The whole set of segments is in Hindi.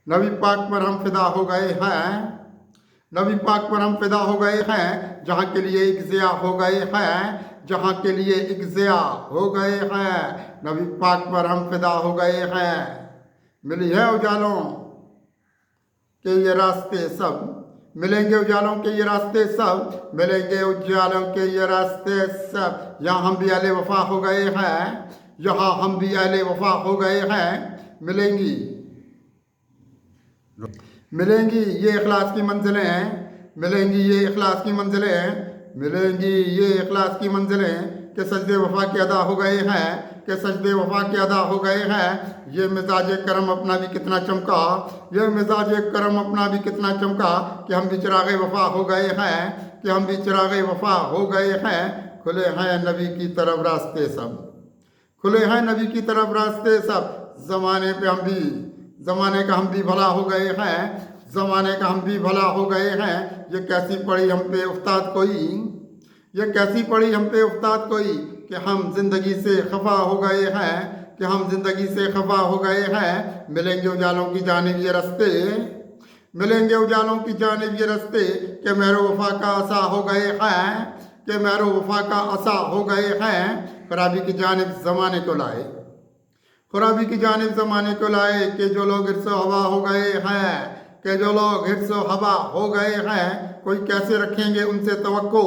नबी पाक पर हम फिदा हो गए हैं, नबी पाक पर हम फिदा हो गए हैं, जहाँ के लिए एक ज़िया हो गए हैं, जहाँ के लिए एक ज़िया हो गए हैं, नबी पाक पर हम फिदा हो गए हैं। मिली है उजालों के ये रास्ते सब, मिलेंगे उजालों के ये रास्ते सब, मिलेंगे उजालों के ये रास्ते सब। यहाँ हम भी अहले वफा हो गए हैं, यहाँ हम भी अहले वफा हो गए हैं। मिलेंगी मिलेंगी ये इखलास की मंजिलें, मिलेंगी ये इखलास की मंजिलें, मिलेंगी ये इखलास की मंजिलें के सजदे वफा के अदा हो गए हैं, के सजदे वफा के अदा हो गए हैं। ये मिजाज करम अपना भी कितना चमका, ये मिजाज करम अपना भी कितना चमका कि हम भी चिराग वफा हो गए हैं, कि हम भी चिराग वफा हो गए हैं। खुले हैं नबी की तरफ रास्ते सब, खुले हैं नबी की तरफ रास्ते सब। ज़माने पे हम भी, ज़माने का हम भी भला हो गए हैं, ज़माने का हम भी भला हो गए हैं। ये कैसी पड़ी हम पे उस्ताद कोई, ये कैसी पड़ी हम पे उस्ताद कोई कि हम ज़िंदगी से खफा हो गए हैं, कि हम ज़िंदगी से खफा हो गए हैं। मिलेंगे उजालों की जानिब ये रास्ते, मिलेंगे उजालों की जानिब ये रास्ते कि मेरो वफा का आसा हो गए हैं, कि मेरो वफा का आसा हो गए हैं। खराबी की जानिब ज़माने को लाए, खराबी की जानिब ज़माने को लाए कि जो लोग हिर्स हवा हो गए हैं, कि जो लोग हिर्स हवा हो गए हैं। कोई कैसे रखेंगे उनसे तवक्को,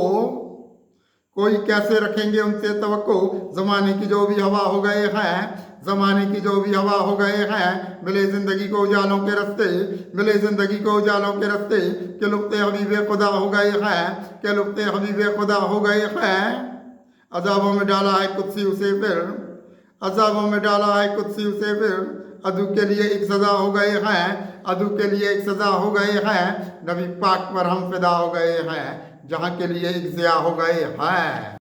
कोई कैसे रखेंगे उनसे तवक्को। ज़माने की जो भी हवा हो गए हैं, ज़माने की जो भी हवा हो गए हैं। मिले ज़िंदगी को उजालों के रास्ते, मिले ज़िंदगी को उजालों के रास्ते के लुप्ते हबीब खुदा हो गए हैं, के लुप्ते हबीब खुदा हो गए हैं। अजाबों में डाला है कुत्सी उसे फिर, अजाबों में डाला है कुत्सी उसे फिर। अदू के लिए एक सज़ा हो गए हैं, अदू के लिए एक सज़ा हो गए हैं। नबी पाक पर हम फिदा हो गए हैं, जहाँ के लिए एक ज़िया हो गए हैं।